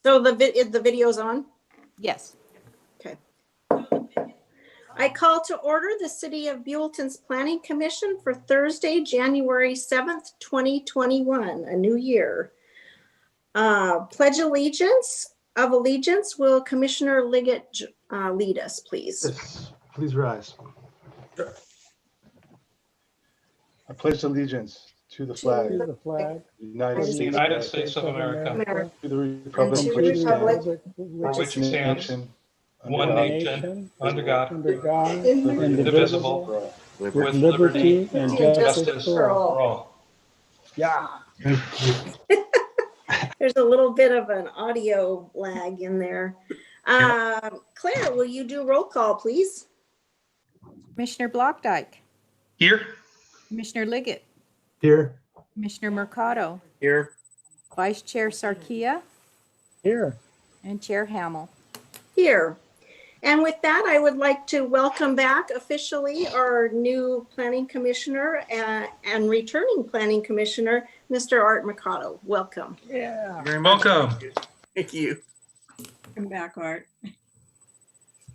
So the video's on? Yes. Okay. I call to order the City of Buellton's Planning Commission for Thursday, January 7th, 2021, a new year. Pledge allegiance. Will Commissioner Liggett lead us, please? Yes, please rise. I pledge allegiance to the flag To of the flag. the United States of America, to the And republic to for the which republic stands for which it stands, nation, one nation, under God, indivisible, indivisible, with liberty and and justice justice for all. for all. Yeah. There's a little bit of an audio lag in there. Claire, will you do roll call, please? Commissioner Blockdyke, Here? Commissioner Liggett, Here. Commissioner Mercado, Here. Vice Chair Sarkia, Here. and Chair Hamel. Here. And with that, I would like to welcome back officially our new planning commissioner and returning planning commissioner, Mr. Art Mercado. Welcome. Yeah. Very welcome. Thank you. Come back, Art.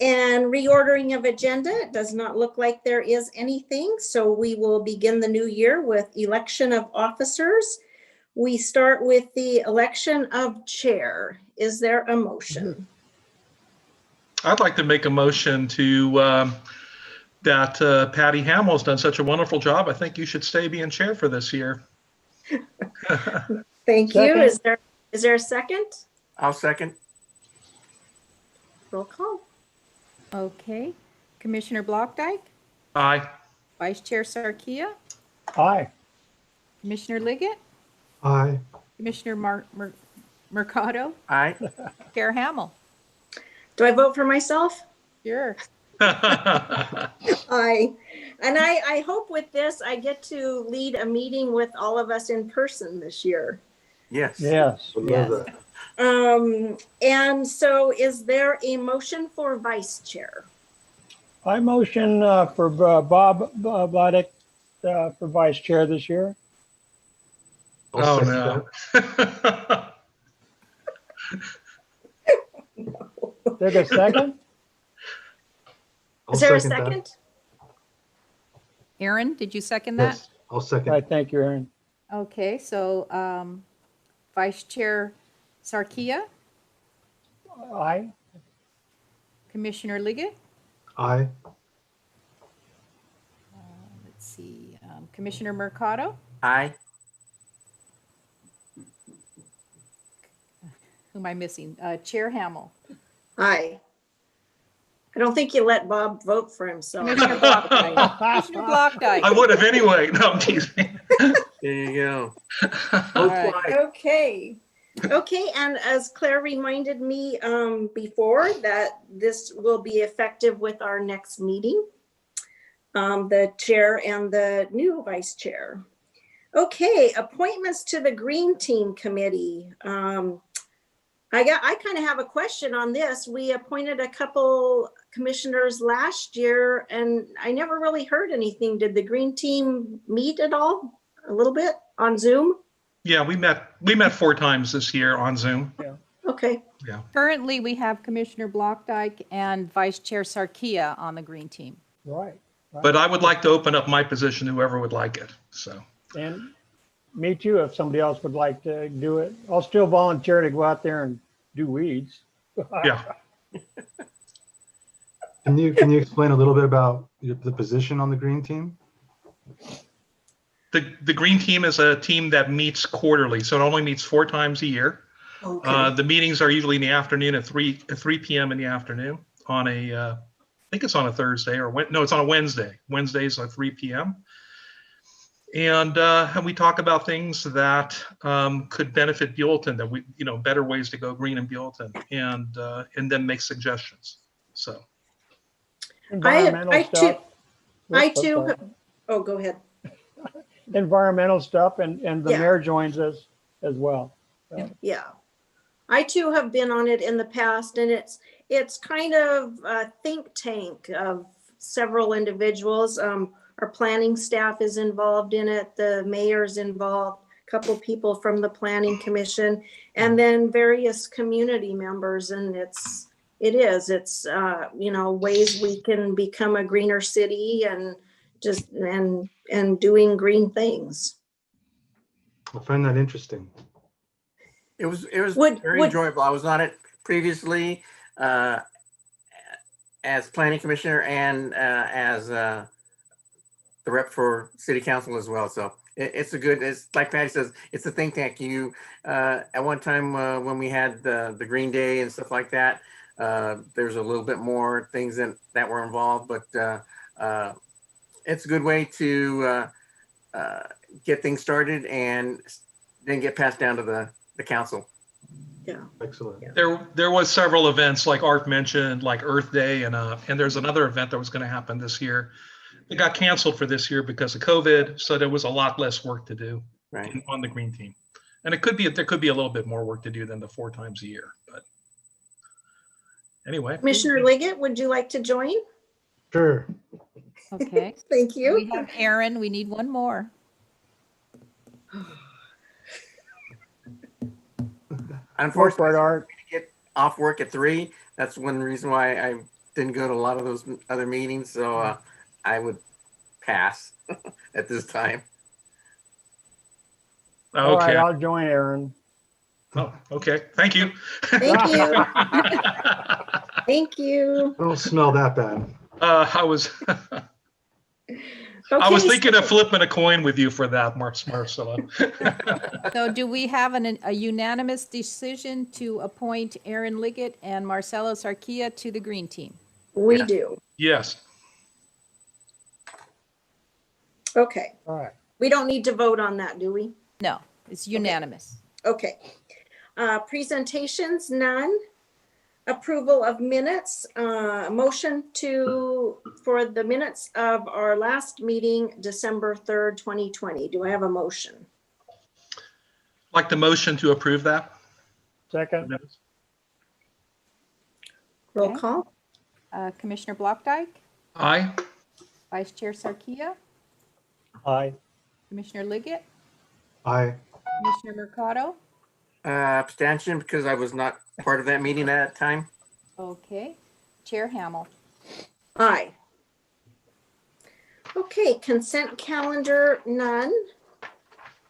And reordering of agenda, it does not look like there is anything. So we will begin the new year with election of officers. We start with the election of chair. Is there a motion? I'd like to make a motion to that Patty Hamill's done such a wonderful job. I think you should stay being chair for this year. Thank you. Is there a second? I'll second. Roll call. Okay. Commissioner Blockdyke, Aye. Vice Chair Sarkia, Aye. Commissioner Liggett, Aye. Commissioner Mercado, Aye. Chair Hamel. Do I vote for myself? Sure. Aye. And I hope with this, I get to lead a meeting with all of us in person this year. Yes. Yes. Yes. And so is there a motion for vice chair? I motion for Bob Blockdyke for vice chair this year. I'll Oh, second no. that. Take a second. I'll Is there a second that. second? Aaron, did you second that? Yes, I'll second. Right, thank you, Aaron. Okay, so Vice Chair Sarkia, Aye. Commissioner Liggett, Aye. let's see, Commissioner Mercado, Aye. who am I missing? Chair Hamel. Aye. I don't think you let Bob vote for himself. Commissioner Blockdyke. Commissioner Blockdyke. I would have anyway. No, I'm teasing. There you go. All right. Okay. Okay, and as Claire reminded me before, that this will be effective with our next meeting, the chair and the new vice chair. Okay, appointments to the Green Team Committee. I kind of have a question on this. We appointed a couple commissioners last year and I never really heard anything. Did the Green Team meet at all? A little bit on Zoom? Yeah, we met 4 times this year on Zoom. Okay. Yeah. Currently, we have Commissioner Blockdyke and Vice Chair Sarkia on the Green Team. Right. But I would like to open up my position to whoever would like it. So. And me too, if somebody else would like to do it. I'll still volunteer to go out there and do weeds. Yeah. Can you explain a little bit about the position on the green team? The Green Team is a team that meets quarterly, so it only meets 4 times a year. Okay. The meetings are usually in the afternoon at 3 p.m. in the afternoon on I think it's on a Thursday no, it's on a Wednesday. Wednesdays at 3 p.m. And we talk about things that could benefit Buellton, that we, better ways to go green in Buellton, and then make suggestions. So. Environmental stuff. I too. Oh, go ahead. Environmental stuff and the Yeah. mayor joins us as well. So, Yeah. I too have been on it in the past, and it's kind of a think tank of several individuals. Our planning staff is involved in it. The mayor's involved, couple people from the Planning Commission, and then various community members. And it's ways we can become a greener city and just and doing green things. I find that interesting. It was Would- very would- enjoyable. I was on it previously as planning commissioner and as the rep for city council as well. So it's like Patty says, it's a think tank. At one time when we had the Green Day and stuff like that, there's a little bit more things that were involved, but it's a good way to get things started and then get passed down to the council. Yeah. Excellent. There was several events like Art mentioned, like Earth Day, and there's another event that was going to happen this year. It got canceled for this year because of COVID, so there was a lot less work to do Right. on the green team. And there could be a little bit more work to do than the 4 times a year. But anyway, Commissioner Liggett, would you like to join? Sure. Okay. Thank you. We have Aaron. We need one more. Work Unfortunately, right, Art. I get off work at 3. That's one reason why I didn't go to a lot of those other meetings. So I would pass at this time. All right, okay. I'll join Aaron. Oh, okay. Thank you. Thank you. Thank you. I don't smell that bad. I was Okay, thinking of flipping a coin with you for that, Marcella. So do we have a unanimous decision to appoint Aaron Liggett and Marcelo Sarkia to the green team? we Yeah. do. Yes. Okay. All right. We don't need to vote on that, do we? No, it's unanimous. Okay. Presentations, none. Approval of minutes, motion for the minutes of our last meeting, December 3rd, 2020. Do I have a motion? Like the motion to approve that? Second. Roll Okay. call. Commissioner Blockdyke, Aye. Vice Chair Sarkia, Aye. Commissioner Liggett, Aye. Commissioner Mercado. Abstention because I was not part of that meeting at that time. Okay. Chair Hamel. Aye. Okay, consent calendar, none.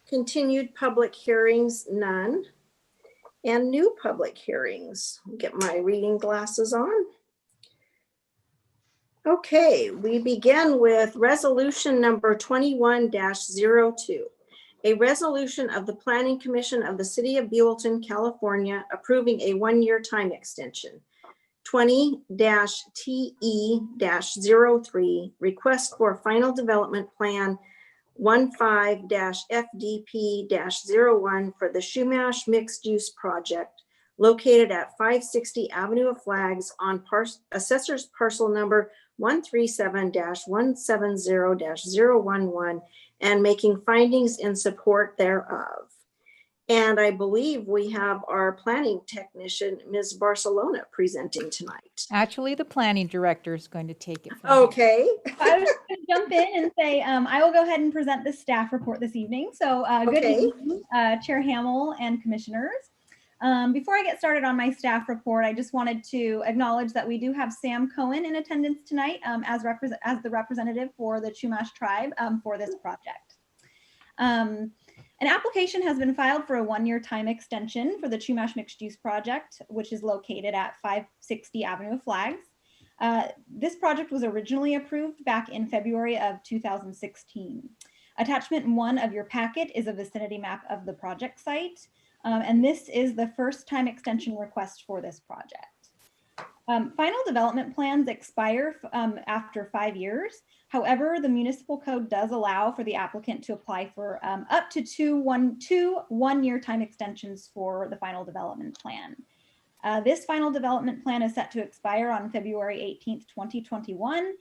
Continued public hearings, none. And new public hearings. Get my reading glasses on. Okay, we begin with resolution number 21-02. A resolution of the Planning Commission of the City of Buellton, California, approving a one-year time extension. 20-TE-03, request for final development plan 15-FDP-01 for the Shumash mixed-use project located at 560 Avenue of Flags on Assessor's Parcel number 137-170-011 and making findings in support thereof. And I believe we have our planning technician, Ms. Barcelona, presenting tonight. Actually, the planning director is going to take it from here. Okay. I was just going to jump in and say I will go ahead and present the staff report this evening. So good Okay. evening, Chair Hamel and commissioners. Before I get started on my staff report, I just wanted to acknowledge that we do have Sam Cohen in attendance tonight as the representative for the Chumash tribe for this project. An application has been filed for a one-year time extension for the Chumash mixed-use project, which is located at 560 Avenue of Flags. This project was originally approved back in February of 2016. Attachment 1 of your packet is a vicinity map of the project site. And this is the first time extension request for this project. Final development plans expire after 5 years. However, the municipal code does allow for the applicant to apply for up to two one-year time extensions for the final development plan. This final development plan is set to expire on February 18th, 2021.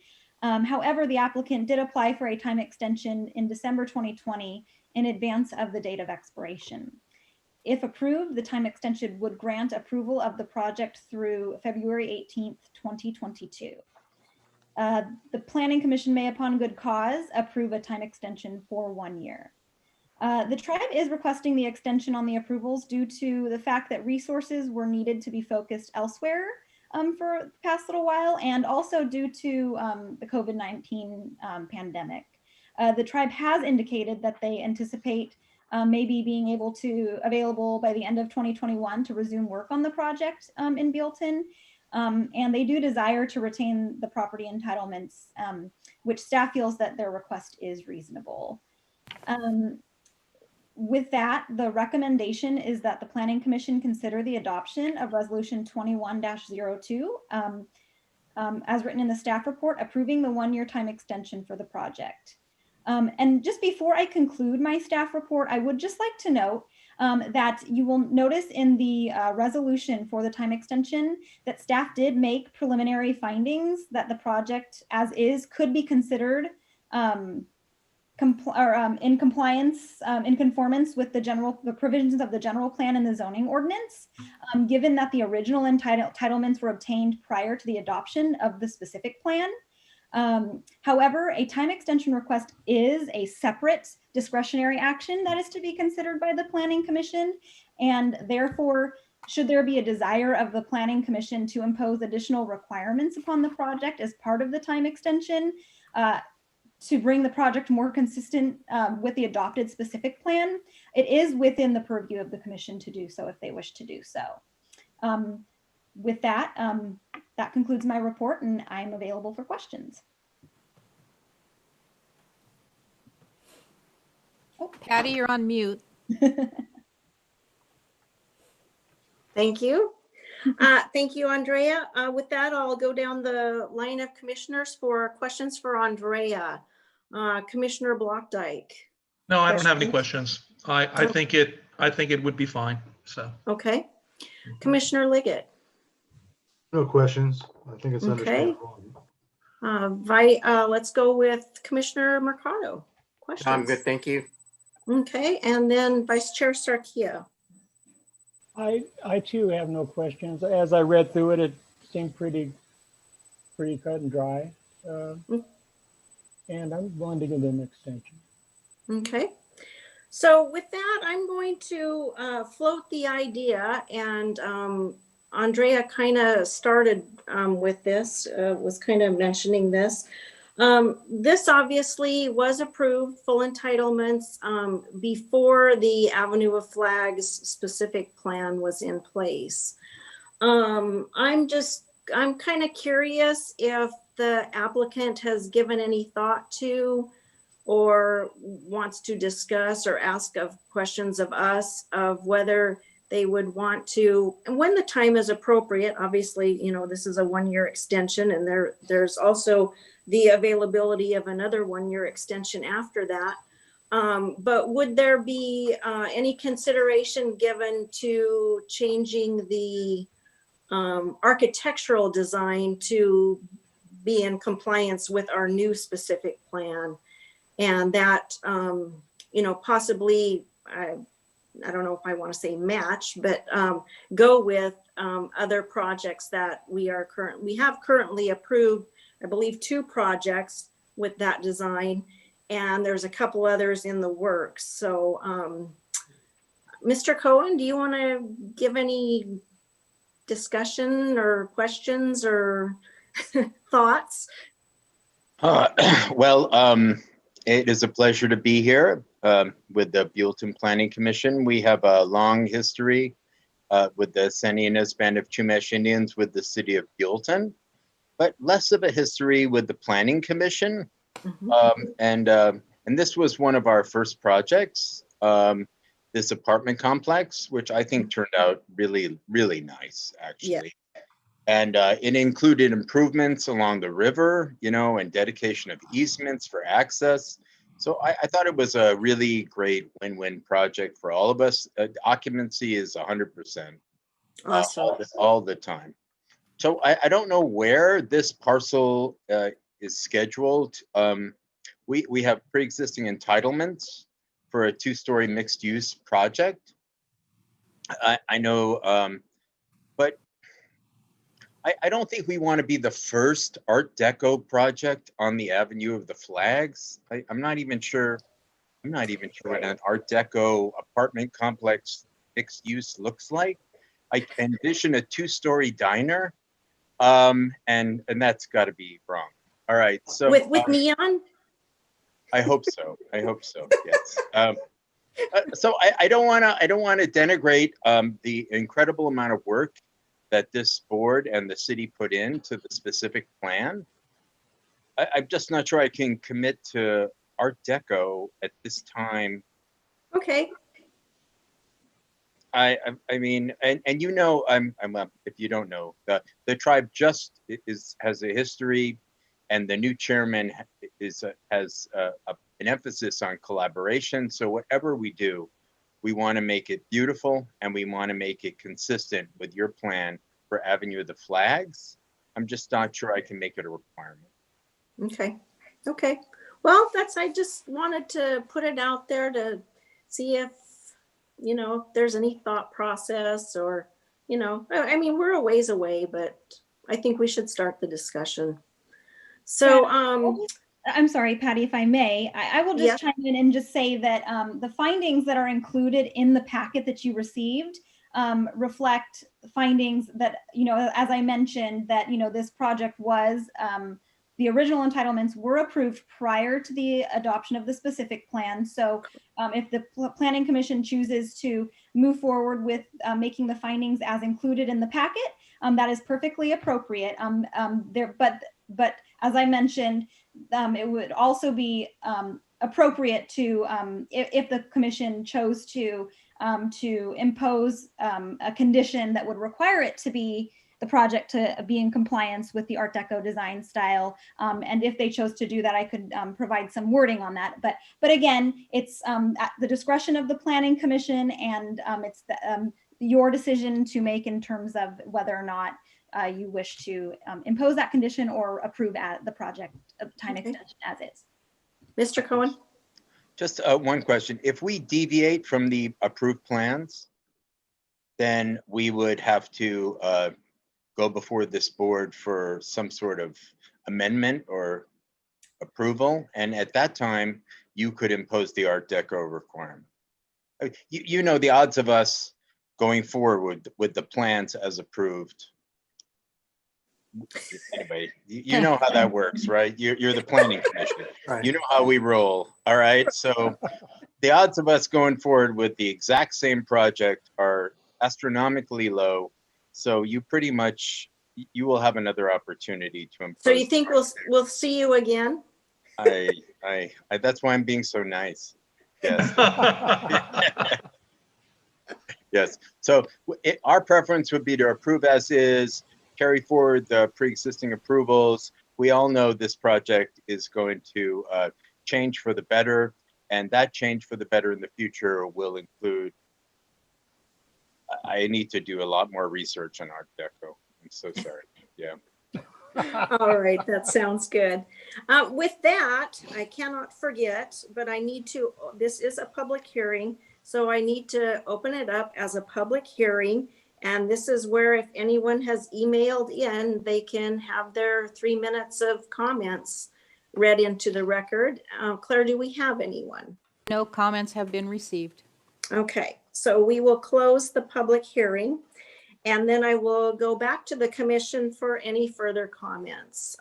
However, the applicant did apply for a time extension in December 2020 in advance of the date of expiration. If approved, the time extension would grant approval of the project through February 18th, 2022. The Planning Commission may, upon good cause, approve a time extension for 1 year. The tribe is requesting the extension on the approvals due to the fact that resources were needed to be focused elsewhere for the past little while, and also due to the COVID-19 pandemic. The tribe has indicated that they anticipate maybe being available by the end of 2021 to resume work on the project in Buellton. And they do desire to retain the property entitlements, which staff feels that their request is reasonable. With that, the recommendation is that the Planning Commission consider the adoption of Resolution 21-02 as written in the staff report, approving the one-year time extension for the project. And just before I conclude my staff report, I would just like to note that you will notice in the resolution for the time extension that staff did make preliminary findings that the project as is could be considered in compliance, in conformance with the provisions of the general plan and the zoning ordinance, given that the original entitlements were obtained prior to the adoption of the specific plan. However, a time extension request is a separate discretionary action that is to be considered by the Planning Commission, and therefore, should there be a desire of the Planning Commission to impose additional requirements upon the project as part of the time extension, to bring the project more consistent with the adopted specific plan, it is within the purview of the commission to do so if they wish to do so. With that, that concludes my report, and I'm available for questions. Oh. Patty, you're on mute. Thank you. Thank you, Andrea. With that, I'll go down the line of commissioners for questions for Andrea. Commissioner Blockdyke. No, I don't have any questions. I think it would be fine. So. Okay. Commissioner Liggett. No questions. I think it's Okay. understandable. Let's go with Commissioner Mercado. Questions? I'm good, thank you. Okay, and then Vice Chair Sarkia. I too have no questions. As I read through it, it seemed pretty cut and dry. And I'm going to give an extension. Okay. So with that, I'm going to float the idea, and Andrea kind of started with this, was kind of mentioning this. This obviously was approved, full entitlements, before the Avenue of Flags specific plan was in place. I'm kind of curious if the applicant has given any thought to or wants to discuss or ask of questions of us of whether they would want to, and when the time is appropriate, obviously, you know, this is a one-year extension, and there's also the availability of another one-year extension after that. But would there be any consideration given to changing the architectural design to be in compliance with our new specific plan? And that, you know, possibly, I don't know if I want to say match, but go with other projects that we have currently approved, I believe 2 projects with that design, and there's a couple others in the works. So Mr. Cohen, do you want to give any discussion or questions or thoughts? Well, it is a pleasure to be here with the Buellton Planning Commission. We have a long history with the Saninas Band of Chumash Indians with the city of Buellton, but less of a history with the Planning Commission. Mm-hmm. And this was one of our first projects, this apartment complex, which I think turned out really, really nice, actually. Yeah. And it included improvements along the river, you know, and dedication of easements for access. So I thought it was a really great win-win project for all of us. Occupancy is 100%. Awesome. All the time. So I don't know where this parcel is scheduled. We have pre-existing entitlements for a 2-story mixed-use project. I know, but I don't think we want to be the first Art Deco project on the Avenue of the Flags. I'm not even sure I'm not even sure what an Art Deco apartment complex mixed use looks like. I envision a 2-story diner, and that's got to be wrong. All right, so With neon? I hope so. I hope so. Yes. So I don't want to denigrate the incredible amount of work that this board and the city put into the specific plan. I'm just not sure I can commit to Art Deco at this time. Okay. I mean, and you know, if you don't know, the tribe just has a history, and the new chairman has an emphasis on collaboration. So whatever we do, we want to make it beautiful, and we want to make it consistent with your plan for Avenue of the Flags. I'm just not sure I can make it a requirement. Okay. Okay. Well, I just wanted to put it out there to see if, if there's any thought process or, I mean, we're a ways away, but I think we should start the discussion. So, I'm sorry, Patty, if I may, I will just chime in and just say that the findings that are included in the packet that you received reflect findings that, as I mentioned, that, this project was, the original entitlements were approved prior to the adoption of the specific plan. So if the Planning Commission chooses to move forward with making the findings as included in the packet, that is perfectly appropriate. But as I mentioned, it would also be appropriate to, if the commission chose to impose a condition that would require it to be the project to be in compliance with the Art Deco design style. And if they chose to do that, I could provide some wording on that. But again, it's at the discretion of the Planning Commission, and it's your decision to make in terms of whether or not you wish to impose that condition or approve the project time extension as is. Mr. Cohen? Just one question. If we deviate from the approved plans, then we would have to go before this board for some sort of amendment or approval. And at that time, you could impose the Art Deco requirement. You know, the odds of us going forward with the plans as approved. Anyway, you know how that works, right? You're the planning commission. Right. You know how we roll. All right. So the odds of us going forward with the exact same project are astronomically low. So you pretty much, you will have another opportunity to impose. So you think we'll see you again? That's why I'm being so nice. Yes. Yes. So our preference would be to approve as is, carry forward the pre-existing approvals. We all know this project is going to change for the better, and that change for the better in the future will include, I need to do a lot more research on Art Deco. I'm so sorry. Yeah. All right, that sounds good. With that, I cannot forget, but this is a public hearing, so I need to open it up as a public hearing. And this is where if anyone has emailed in, they can have their 3 minutes of comments read into the record. Claire, do we have anyone? No comments have been received. Okay, so we will close the public hearing, and then I will go back to the commission for any further comments.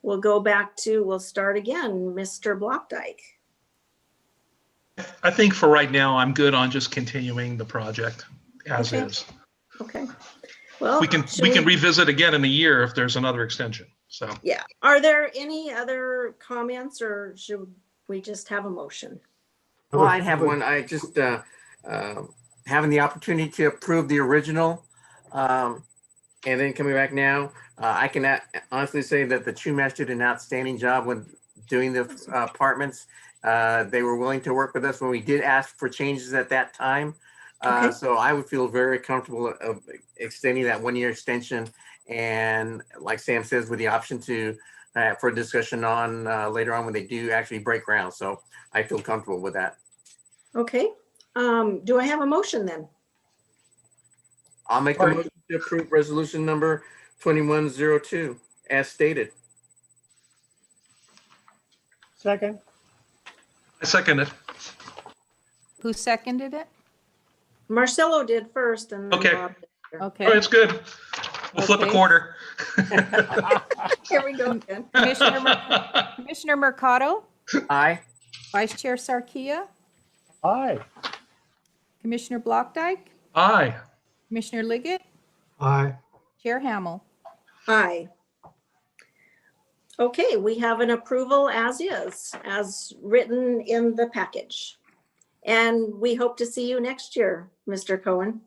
We'll start again, Mr. Blockdyke. I think for right now, I'm good on just continuing the project as is. Okay. Well, We can revisit again in a year if there's another extension. So yeah. Are there any other comments, or should we just have a motion? Well, I have one. I just having the opportunity to approve the original, and then coming back now, I can honestly say that the Chumash did an outstanding job when doing the apartments. They were willing to work with us when we did ask for changes at that time. Okay. So I would feel very comfortable of extending that 1-year extension, and like Sam says, with the option to for discussion on later on when they do actually break ground. So I feel comfortable with that. Okay. Do I have a motion then? I'll make the motion to approve resolution number 2102 as stated. Second. I second it. Who seconded it? Marcelo did first and then Okay. Bob. did. All Okay. right, it's good. We'll flip a Okay. quarter. Here we go again. Commissioner Mercado, Aye. Vice Chair Sarkia, Aye. Commissioner Blockdyke, Aye. Commissioner Liggett, Aye. Chair Hamel. Aye. Okay, we have an approval as is, as written in the package. And we hope to see you next year, Mr. Cohen.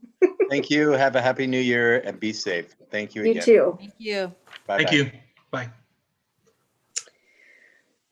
Thank you. Have a happy new year and be safe. Thank you You again. too. Thank you. Bye-bye. Thank you. Bye.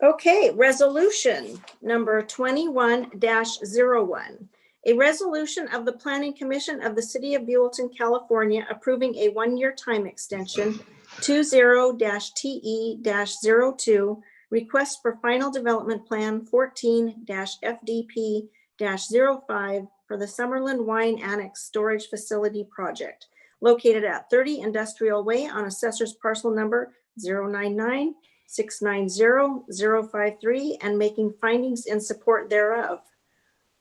Okay, resolution number 21-01. A resolution of the Planning Commission of the City of Buellton, California, approving a one-year time extension 20-TE-02, request for final development plan 14-FDP-05 for the Summerlin Wine Annex Storage Facility Project, located at 30 Industrial Way on Assessor's Parcel Number 099-690-053, and making findings in support thereof.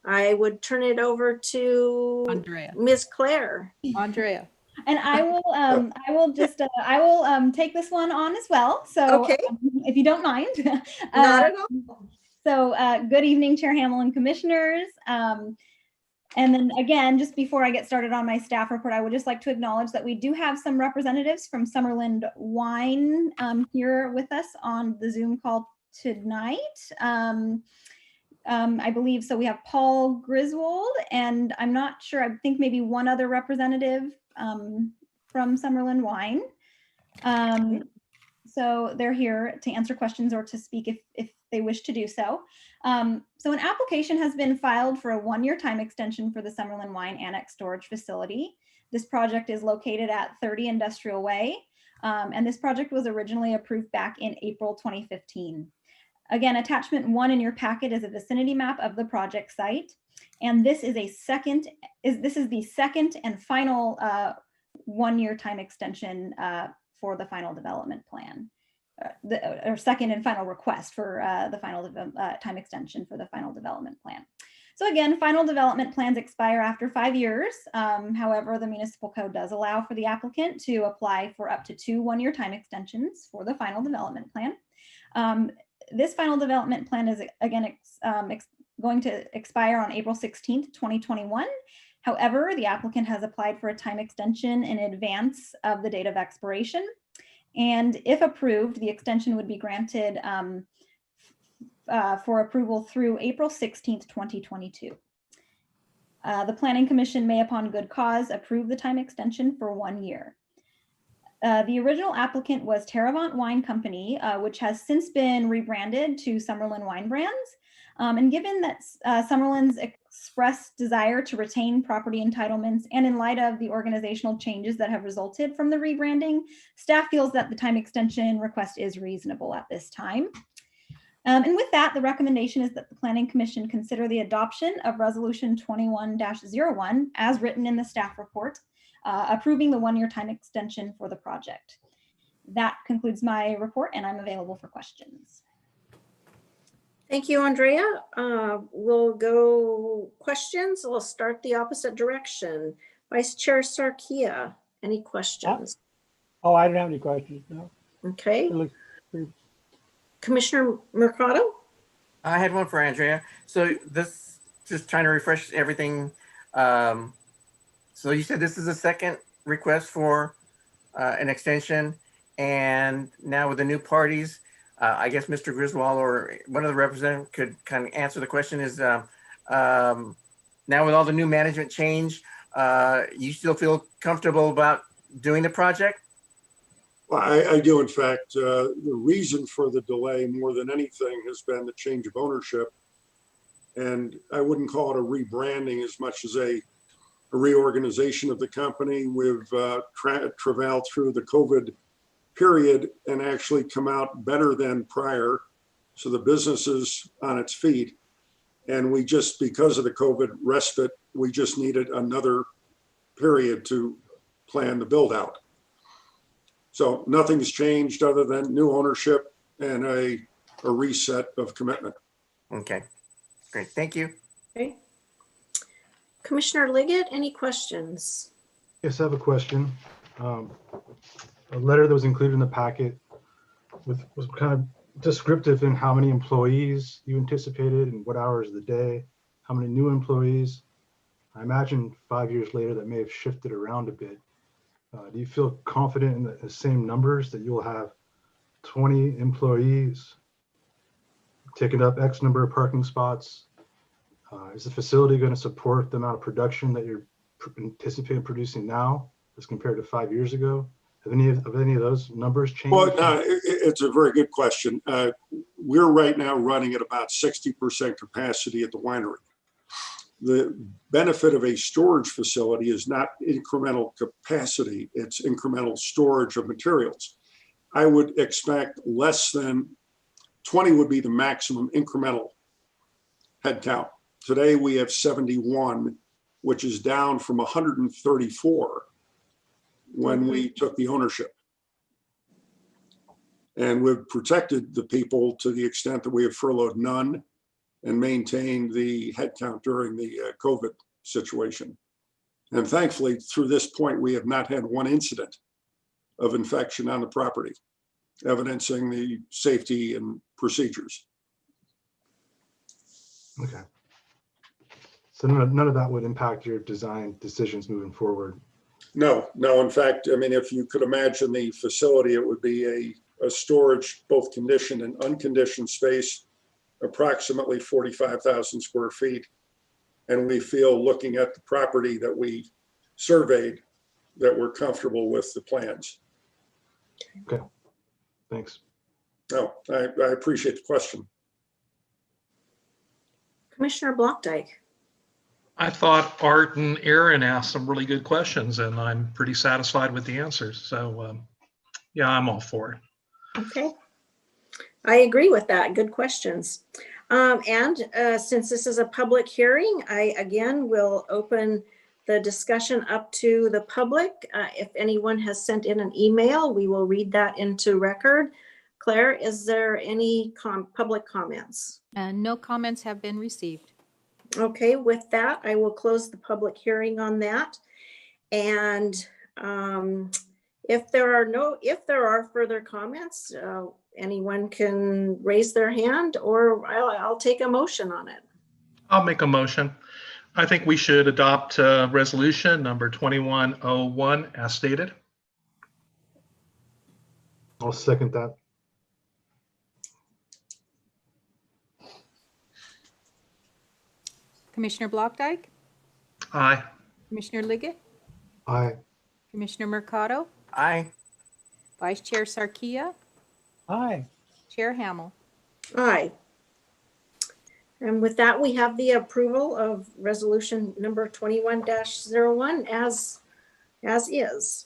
I would turn it over to Andrea. Ms. Claire. Andrea. And I will take this one on as well. So Okay. If you don't mind. Not at all. So good evening, Chair Hamel and Commissioners. And then again, just before I get started on my staff report, I would just like to acknowledge that we do have some representatives from Summerlin Wine here with us on the Zoom call tonight. I believe so. We have Paul Griswold, and I'm not sure, I think maybe one other representative from Summerlin Wine. So they're here to answer questions or to speak if they wish to do so. So an application has been filed for a one-year time extension for the Summerlin Wine Annex Storage Facility. This project is located at 30 Industrial Way, and this project was originally approved back in April 2015. Again, attachment 1 in your packet is a vicinity map of the project site, and this is the second and final one-year time extension for the final development plan, or second and final request for the final time extension for the final development plan. So again, final development plans expire after 5 years. However, the municipal code does allow for the applicant to apply for up to 2 one-year time extensions for the final development plan. This final development plan is again going to expire on April 16th, 2021. However, the applicant has applied for a time extension in advance of the date of expiration. And if approved, the extension would be granted for approval through April 16th, 2022. The Planning Commission may, upon good cause, approve the time extension for 1 year. The original applicant was Terravant Wine Company, which has since been rebranded to Summerlin Wine Brands. And given that Summerlin's expressed desire to retain property entitlements, and in light of the organizational changes that have resulted from the rebranding, staff feels that the time extension request is reasonable at this time. And with that, the recommendation is that the Planning Commission consider the adoption of Resolution 21-01 as written in the staff report, approving the one-year time extension for the project. That concludes my report, and I'm available for questions. Thank you, Andrea. We'll go questions. We'll start the opposite direction. Vice Chair Sarkia, any questions? Oh, I don't have any questions, no. Okay. It looks pretty- Commissioner Mercado? I had one for Andrea. So this, just trying to refresh everything. So you said this is a second request for an extension, and now with the new parties, I guess Mr. Griswold or one of the representatives could kind of answer the question is, now with all the new management change, you still feel comfortable about doing the project? Well, I do. In fact, the reason for the delay more than anything has been the change of ownership. And I wouldn't call it a rebranding as much as a reorganization of the company. We've travailed through the COVID period and actually come out better than prior. So the business is on its feet. And we just, because of the COVID respite, we just needed another period to plan the build out. So nothing's changed other than new ownership and a reset of commitment. Okay. Great, thank you. Okay. Commissioner Liggett, any questions? Yes, I have a question. A letter that was included in the packet was kind of descriptive in how many employees you anticipated and what hours of the day, how many new employees. I imagine 5 years later that may have shifted around a bit. Do you feel confident in the same numbers that you'll have 20 employees taking up X number of parking spots? Is the facility going to support the amount of production that you're anticipating producing now as compared to 5 years ago? Have any of those numbers changed? Well, no, it's a very good question. We're right now running at about 60% capacity at the winery. The benefit of a storage facility is not incremental capacity, it's incremental storage of materials. I would expect less than 20 would be the maximum incremental head count. Today we have 71, which is down from 134 when we took the ownership. And we've protected the people to the extent that we have furloughed none and maintained the headcount during the COVID situation. And thankfully, through this point, we have not had one incident of infection on the property, evidencing the safety and procedures. Okay. So none of that would impact your design decisions moving forward? No. In fact, I mean, if you could imagine the facility, it would be a storage, both conditioned and unconditioned space, approximately 45,000 square feet. And we feel, looking at the property that we surveyed, that we're comfortable with the plans. Okay, thanks. No, I appreciate the question. Commissioner Blockdyke. I thought Art and Aaron asked some really good questions, and I'm pretty satisfied with the answers. So, yeah, I'm all for it. Okay. I agree with that. Good questions. Since this is a public hearing, I again will open the discussion up to the public. If anyone has sent in an email, we will read that into record. Claire, is there any public comments? No comments have been received. Okay, with that, I will close the public hearing on that. And if there are further comments, anyone can raise their hand, or I'll take a motion on it. I'll make a motion. I think we should adopt resolution number 2101 as stated. I'll second that. Commissioner Blockdyke, Aye. Commissioner Liggett, Aye. Commissioner Mercado, Aye. Vice Chair Sarkia, Aye. Chair Hamel. Aye. And with that, we have the approval of resolution number 21-01 as is.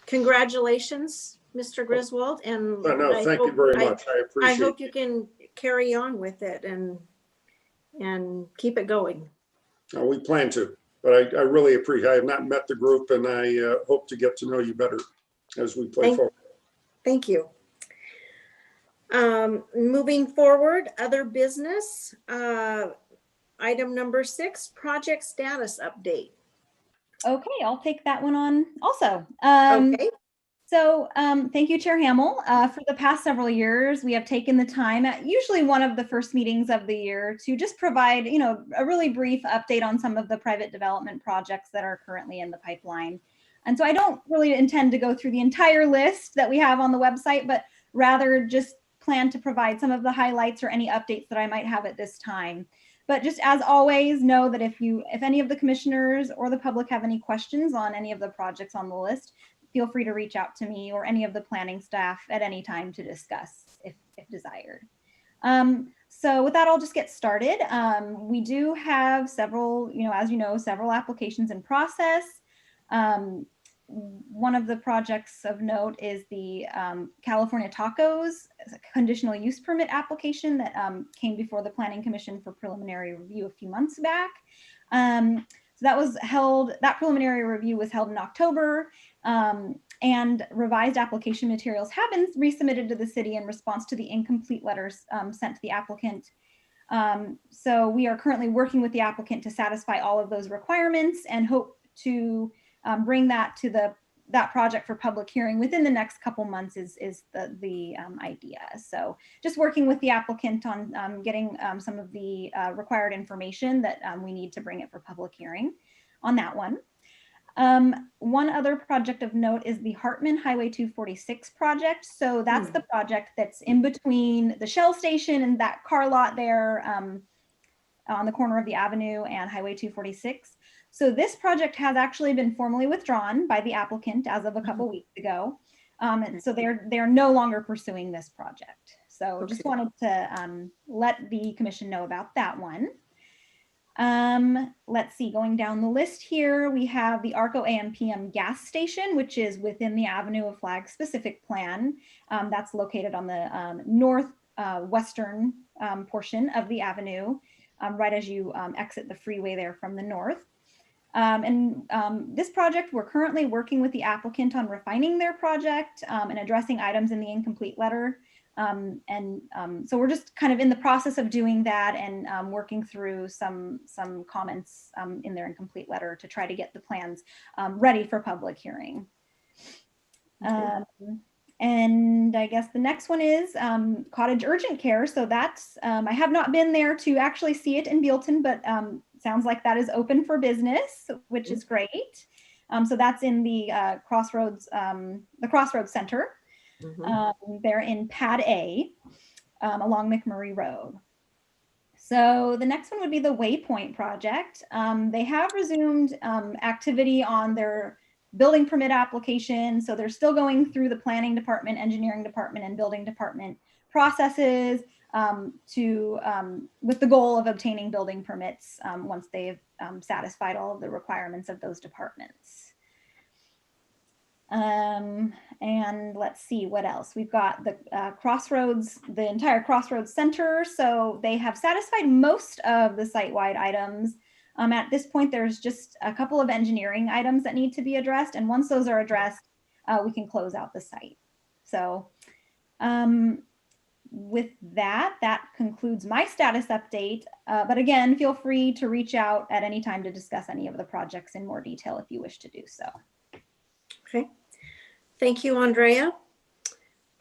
Congratulations, Mr. Griswold, and No, thank you very much. I appreciate it. I hope you can carry on with it and keep it going. We plan to, but I really appreciate. I have not met the group, and I hope to get to know you better as we play forward. Thank you. Moving forward, other business. Item number 6, project status update. Okay, I'll take that one on also. Okay. So thank you, Chair Hamel. For the past several years, we have taken the time at usually one of the first meetings of the year to just provide, a really brief update on some of the private development projects that are currently in the pipeline. And so I don't really intend to go through the entire list that we have on the website, but rather just plan to provide some of the highlights or any updates that I might have at this time. But just as always, know that if any of the commissioners or the public have any questions on any of the projects on the list, feel free to reach out to me or any of the planning staff at any time to discuss if desired. So with that, I'll just get started. We do have several, as you know, several applications in process. One of the projects of note is the California Tacos conditional use permit application that came before the Planning Commission for preliminary review a few months back. So that preliminary review was held in October. and revised application materials have been resubmitted to the city in response to the incomplete letters sent to the applicant. So we are currently working with the applicant to satisfy all of those requirements and hope to bring that to that project for public hearing within the next couple months is the idea. So just working with the applicant on getting some of the required information that we need to bring it for public hearing on that one. One other project of note is the Hartman Highway 246 project. So that's the project that's in between the Shell station and that car lot there on the corner of the Avenue and Highway 246. So this project has actually been formally withdrawn by the applicant as of a couple weeks ago. And so they're no longer pursuing this project. So just wanted to let the commission know about that one. Let's see, going down the list here, we have the Arko AM/PM gas station, which is within the Avenue of Flags specific plan. That's located on the northwestern portion of the avenue, right as you exit the freeway there from the north. This project, we're currently working with the applicant on refining their project and addressing items in the incomplete letter. So we're just kind of in the process of doing that and working through some comments in their incomplete letter to try to get the plans ready for public hearing. And I guess the next one is cottage urgent care. So that's, I have not been there to actually see it in Buellton, but sounds like that is open for business, which is great. So that's in the Crossroads Center. They're in Pad A along McMurray Road. So the next one would be the Waypoint Project. They have resumed activity on their building permit application. So they're still going through the planning department, engineering department, and building department processes with the goal of obtaining building permits once they've satisfied all of the requirements of those departments. And let's see what else. We've got the Crossroads, the entire Crossroads Center. So they have satisfied most of the site-wide items. At this point, there's just a couple of engineering items that need to be addressed. And once those are addressed, we can close out the site. So with that concludes my status update. But again, feel free to reach out at any time to discuss any of the projects in more detail if you wish to do so. Okay. Thank you, Andrea.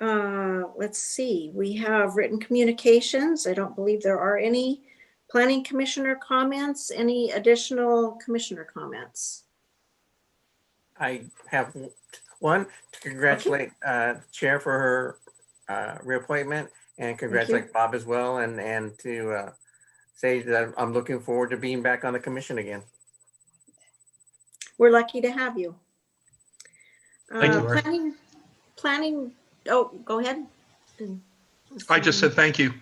Let's see, we have written communications. I don't believe there are any planning commissioner comments. Any additional commissioner comments? I have one to congratulate Chair for her reappointment and congratulate Bob as well, and to say that I'm looking forward to being back on the commission again. We're lucky to have you. Thank you, Lori. Planning, oh, go ahead. I just said thank you.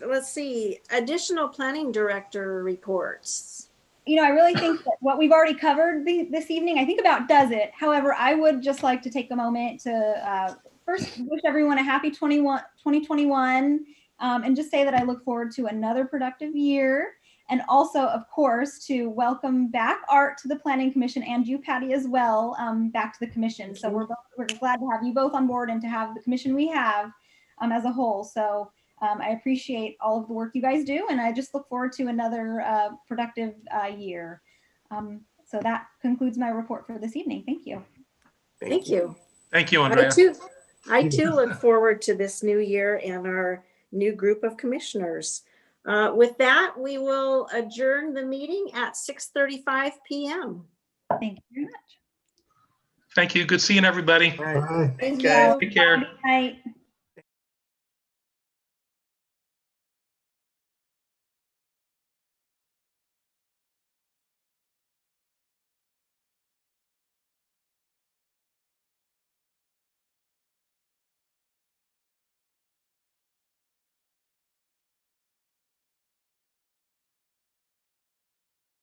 Let's see, additional planning director reports. You know, I really think that what we've already covered this evening, I think about does it. However, I would just like to take a moment to first wish everyone a happy 2021 and just say that I look forward to another productive year. And also, of course, to welcome back Art to the Planning Commission and you, Patty, as well, back to the commission. So we're glad to have you both on board and to have the commission we have as a whole. So I appreciate all of the work you guys do, and I just look forward to another productive year. So that concludes my report for this evening. Thank you. Thank you. Thank you, Andrea. I too look forward to this new year and our new group of commissioners. With that, we will adjourn the meeting at 6:35 p.m. Thank you very much. Thank you. Good seeing everybody. Bye. Thank guys. you. Take care. Good night.